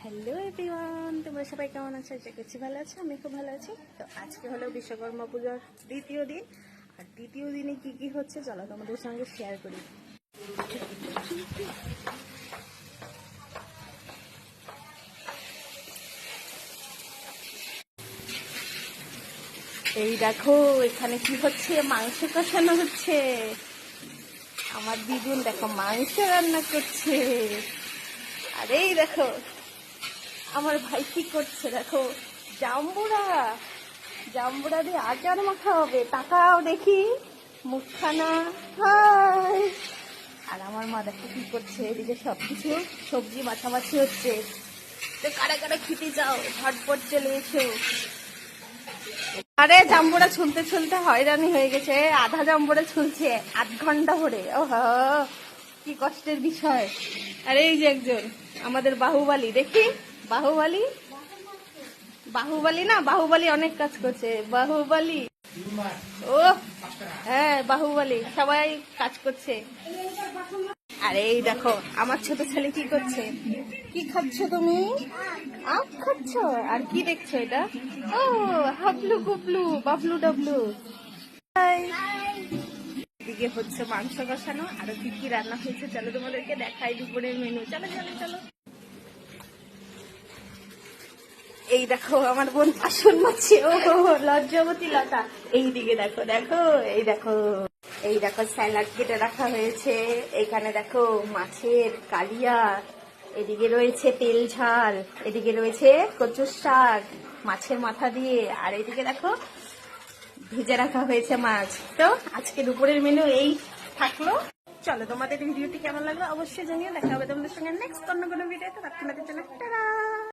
Hello everyone, তোমরা সবাই কেমন আছো? আশা করছি ভালো আছো। আমি খুব ভালো আছি। তো আজকে হলো বিশ্বকর্মা পূজার দ্বিতীয় দিন। আর দ্বিতীয় দিনে কি কি হচ্ছে চলো তোমাদের সঙ্গে শেয়ার করি। এই দেখো এখানে কি হচ্ছে, মাংস কষানো হচ্ছে। আমার দিদুন দেখো মাংস রান্না করছে। আর এই দেখো আমার ভাই কি করছে, দেখো জাম্বুরা জাম্বুরা দিয়ে আচার মাখা হবে। তাকাও দেখি মুখখানা। হাই। আর আমার মা দেখো কি করছে, এদিকে সবকিছু সবজি মাছামাছি হচ্ছে। তো কারা কারা খেতে যাও ঝটপট চলে এসো। আরে জাম্বুরা ছুলতে ছুলতে হয়রানি হয়ে গেছে, আধা জাম্বুরা ছুলছে 8 ঘন্টা ধরে। ওহো কি কষ্টের বিষয়। আর এই যে একজন আমাদের বাহুবলী, দেখি বাহুবলী বাহুবলী না, বাহুবলী অনেক কাজ করছে। বাহুবলী, ও হ্যাঁ বাহুবলী, সবাই কাজ করছে। আর এই দেখো আমার ছোট ছেলে কি করছে। কি খাচ্ছ তুমি? আম খাচ্ছ? আর কি দেখছো এটা? ও হাবলু গুবলু বাবলু ডাবলু। এদিকে হচ্ছে মাংস কষানো। আরো কি কি রান্না হয়েছে চলো তোমাদেরকে দেখাই দুপুরের মেনু। চলো চলো চলো। এই দেখো আমার বোন বাসন মাজছে। ও লজ্জাবতী লতা। এইদিকে দেখো দেখো এই দেখো এই দেখো স্যালাড কেটে রাখা হয়েছে। এখানে দেখো মাছের কালিয়া, এদিকে রয়েছে তেল ঝাল, এদিকে রয়েছে কচুর শাক মাছের মাথা দিয়ে, আর এদিকে দেখো ভেজে রাখা হয়েছে মাছ। তো আজকে দুপুরের মেনু এই থাকলো। চলো তোমাদের ভিডিওটি কেমন লাগলো অবশ্যই জানিও। দেখা হবে তোমাদের সঙ্গে নেক্সট অন্য কোনো ভিডিওতে। ততক্ষণ জন্য টাটা।